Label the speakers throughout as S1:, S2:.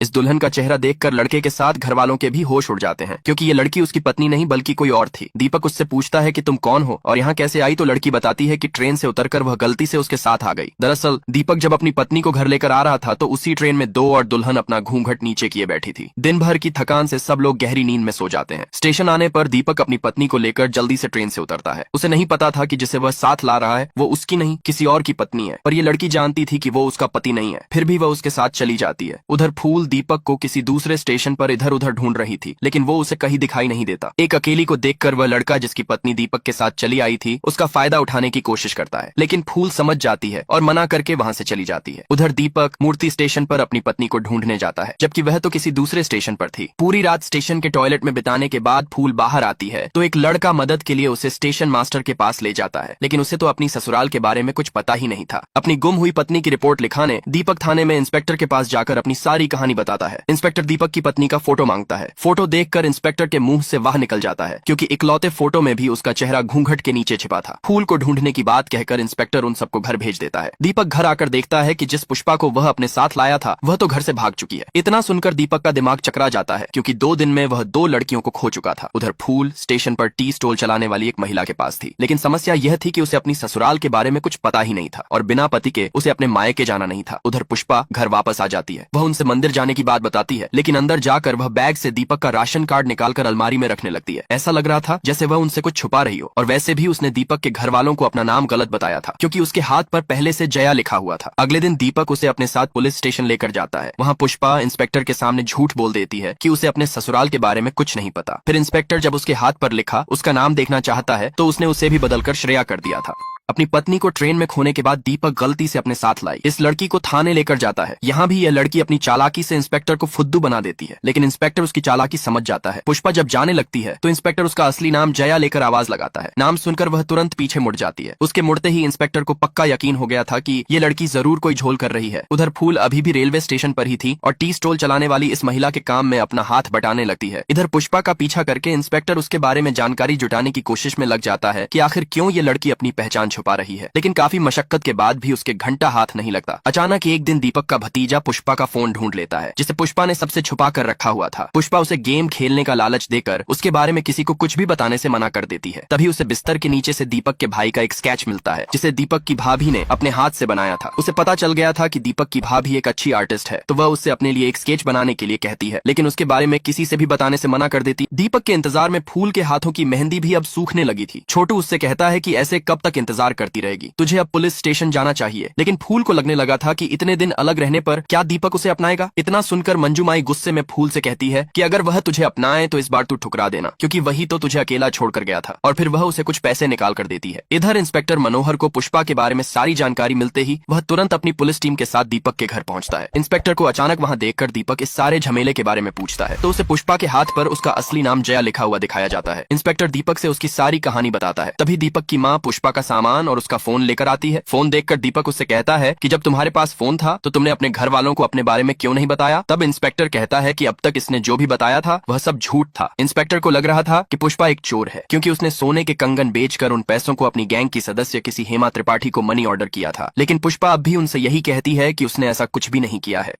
S1: इस दुल्हन का चेहरा देखकर लड़के के साथ घर वालों के भी होश उड़ जाते हैं, क्योंकि ये लड़की उसकी पत्नी नहीं बल्कि कोई और थी। दीपक उससे पूछता है कि तुम कौन हो और यहाँ कैसे आई, तो लड़की बताती है कि ट्रेन से उतरकर वह गलती से उसके साथ आ गई। दरअसल दीपक जब अपनी पत्नी को घर लेकर आ रहा था तो उसी ट्रेन में दो और दुल्हन अपना घूंघट नीचे किए बैठी थी। दिन भर की थकान से सब लोग गहरी नींद में सो जाते हैं। स्टेशन आने पर दीपक अपनी पत्नी को लेकर जल्दी से ट्रेन से उतरता है। उसे नहीं पता था कि जिसे वह साथ ला रहा है वो उसकी नहीं किसी और की पत्नी है, पर यह लड़की जानती थी कि वो उसका पति नहीं है, फिर भी वह उसके साथ चली जाती है। उधर फूल दीपक को किसी दूसरे स्टेशन पर इधर उधर ढूंढ रही थी, लेकिन वो उसे कहीं दिखाई नहीं देता। एक अकेली को देखकर वह लड़का जिसकी पत्नी दीपक के साथ चली आई थी उसका फायदा उठाने की कोशिश करता है, लेकिन फूल समझ जाती है और मना करके वहां से चली जाती है। उधर दीपक मूर्ति स्टेशन पर अपनी पत्नी को ढूंढने जाता है, जबकि वह तो किसी दूसरे स्टेशन पर थी। पूरी रात स्टेशन के टॉयलेट में बिताने के बाद फूल बाहर आती है तो एक लड़का मदद के लिए उसे स्टेशन मास्टर के पास ले जाता है, लेकिन उसे तो अपनी ससुराल के बारे में कुछ पता ही नहीं था। अपनी गुम हुई पत्नी की रिपोर्ट लिखाने दीपक थाने में इंस्पेक्टर के पास जाकर अपनी सारी कहानी बताता है। इंस्पेक्टर दीपक की पत्नी का फोटो मांगता है। फोटो देखकर इंस्पेक्टर के मुंह से वाह निकल जाता है, क्योंकि इकलौते फोटो में भी उसका चेहरा घूंघट के नीचे छिपा था। फूल को ढूंढने की बात कहकर इंस्पेक्टर उन सबको घर भेज देता है। दीपक घर आकर देखता है कि जिस पुष्पा को वह अपने साथ लाया था वह तो घर से भाग चुकी है। इतना सुनकर दीपक का दिमाग चकरा जाता है, क्योंकि 2 दिन में वह 2 लड़कियों को खो चुका था। उधर फूल स्टेशन पर टी स्टॉल चलाने वाली एक महिला के पास थी, लेकिन समस्या यह थी कि उसे अपनी ससुराल के बारे में कुछ पता ही नहीं था और बिना पति के उसे अपने मायके जाना नहीं था। उधर पुष्पा घर वापस आ जाती है। वह उनसे मंदिर जाने की बात बताती है, लेकिन अंदर जाकर वह बैग से दीपक का राशन कार्ड निकालकर अलमारी में रखने लगती है। ऐसा लग रहा था जैसे वह उनसे कुछ छुपा रही हो, और वैसे भी उसने दीपक के घर वालों को अपना नाम गलत बताया था, क्योंकि उसके हाथ पर पहले से जया लिखा हुआ था। अगले दिन दीपक उसे अपने साथ पुलिस स्टेशन लेकर जाता है। वहाँ पुष्पा इंस्पेक्टर के सामने झूठ बोल देती है कि उसे अपने ससुराल के बारे में कुछ नहीं पता। फिर इंस्पेक्टर जब उसके हाथ पर लिखा उसका नाम देखना चाहता है तो उसने उसे भी बदलकर श्रेया कर दिया था। अपनी पत्नी को ट्रेन में खोने के बाद दीपक गलती से अपने साथ लाई इस लड़की को थाने लेकर जाता है। यहाँ भी यह लड़की अपनी चालाकी से इंस्पेक्टर को फुद्दू बना देती है, लेकिन इंस्पेक्टर उसकी चालाकी समझ जाता है। पुष्पा जब जाने लगती है तो इंस्पेक्टर उसका असली नाम जया लेकर आवाज लगाता है। नाम सुनकर वह तुरंत पीछे मुड़ जाती है। उसके मुड़ते ही इंस्पेक्टर को पक्का यकीन हो गया था कि ये लड़की जरूर कोई झोल कर रही है। उधर फूल अभी भी रेलवे स्टेशन पर ही थी और टी स्टॉल चलाने वाली इस महिला के काम में अपना हाथ बटाने लगती है। इधर पुष्पा का पीछा करके इंस्पेक्टर उसके बारे में जानकारी जुटाने की कोशिश में लग जाता है कि आखिर क्यों ये लड़की अपनी पहचान छुपा रही है, लेकिन काफी मशक्कत के बाद भी उसके घंटा हाथ नहीं लगता। अचानक एक दिन दीपक का भतीजा पुष्पा का फोन ढूंढ लेता है, जिसे पुष्पा ने सबसे छुपा कर रखा हुआ था। पुष्पा उसे गेम खेलने का लालच देकर उसके बारे में किसी को कुछ भी बताने से मना कर देती है। तभी उसे बिस्तर के नीचे से दीपक के भाई का एक स्केच मिलता है, जिसे दीपक की भाभी ने अपने हाथ से बनाया था। उसे पता चल गया था कि दीपक की भाभी एक अच्छी आर्टिस्ट है, तो वह उससे अपने लिए एक स्केच बनाने के लिए कहती है, लेकिन उसके बारे में किसी से भी बताने से मना कर देती। दीपक के इंतजार में फूल के हाथों की मेहंदी भी अब सूखने लगी थी। छोटू उससे कहता है कि ऐसे कब तक इंतजार करती रहेगी, तुझे अब पुलिस स्टेशन जाना चाहिए। लेकिन फूल को लगने लगा था कि इतने दिन अलग रहने पर क्या दीपक उसे अपनाएगा। इतना सुनकर मंजू माई गुस्से में फूल से कहती है कि अगर वह तुझे अपनाए तो इस बार तू ठुकरा देना, क्योंकि वही तो तुझे अकेला छोड़कर गया था। और फिर वह उसे कुछ पैसे निकाल कर देती है। इधर इंस्पेक्टर मनोहर को पुष्पा के बारे में सारी जानकारी मिलते ही वह तुरंत अपनी पुलिस टीम के साथ दीपक के घर पहुंचता है। इंस्पेक्टर को अचानक वहां देखकर दीपक इस सारे झमेले के बारे में पूछता है, तो उसे पुष्पा के हाथ पर उसका असली नाम जया लिखा हुआ दिखाया जाता है। इंस्पेक्टर दीपक से उसकी सारी कहानी बताता है। तभी दीपक की माँ पुष्पा का सामान और उसका फोन लेकर आती है। फोन देखकर दीपक उससे कहता है कि जब तुम्हारे पास फोन था तो तुमने अपने घर वालों को अपने बारे में क्यों नहीं बताया। तब इंस्पेक्टर कहता है कि अब तक इसने जो भी बताया था वह सब झूठ था। इंस्पेक्टर को लग रहा था कि पुष्पा एक चोर है, क्योंकि उसने सोने के कंगन बेचकर उन पैसों को अपनी गैंग की सदस्य किसी हेमा त्रिपाठी को मनी ऑर्डर किया था। लेकिन पुष्पा अब भी उनसे यही कहती है कि उसने ऐसा कुछ भी नहीं किया है।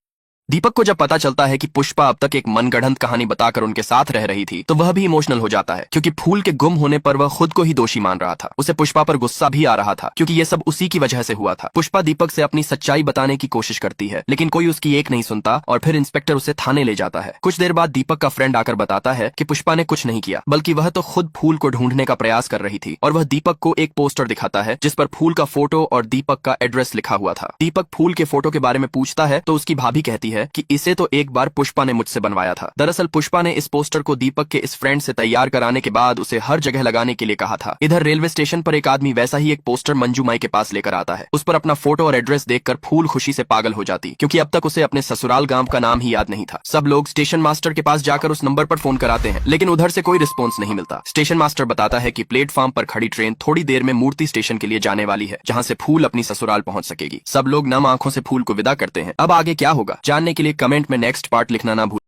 S1: दीपक को जब पता चलता है कि पुष्पा अब तक एक मनगढ़ंत कहानी बताकर उनके साथ रह रही थी तो वह भी इमोशनल हो जाता है, क्योंकि फूल के गुम होने पर वह खुद को ही दोषी मान रहा था। उसे पुष्पा पर गुस्सा भी आ रहा था, क्योंकि ये सब उसी की वजह से हुआ था। पुष्पा दीपक से अपनी सच्चाई बताने की कोशिश करती है, लेकिन कोई उसकी एक नहीं सुनता और फिर इंस्पेक्टर उसे थाने ले जाता है। कुछ देर बाद दीपक का फ्रेंड आकर बताता है कि पुष्पा ने कुछ नहीं किया, बल्कि वह तो खुद फूल को ढूंढने का प्रयास कर रही थी। और वह दीपक को एक पोस्टर दिखाता है जिस पर फूल का फोटो और दीपक का एड्रेस लिखा हुआ था। दीपक फूल के फोटो के बारे में पूछता है तो उसकी भाभी कहती है कि इसे तो एक बार पुष्पा ने मुझसे बनवाया था। दरअसल पुष्पा ने इस पोस्टर को दीपक के इस फ्रेंड से तैयार कराने के बाद उसे हर जगह लगाने के लिए कहा था। इधर रेलवे स्टेशन पर एक आदमी वैसा ही एक पोस्टर मंजू माई के पास लेकर आता है। उस पर अपना फोटो और एड्रेस देखकर फूल खुशी से पागल हो जाती, क्योंकि अब तक उसे अपने ससुराल गांव का नाम ही याद नहीं था। सब लोग स्टेशन मास्टर के पास जाकर उस नंबर पर फोन कराते हैं, लेकिन उधर से कोई रिस्पॉन्स नहीं मिलता। स्टेशन मास्टर बताता है कि प्लेटफॉर्म पर खड़ी ट्रेन थोड़ी देर में मूर्ति स्टेशन के लिए जाने वाली है, जहाँ से फूल अपनी ससुराल पहुंच सकेगी। सब लोग नम आंखों से फूल को विदा करते हैं। अब आगे क्या होगा जानने के लिए कमेंट में नेक्स्ट पार्ट लिखना ना भूलें।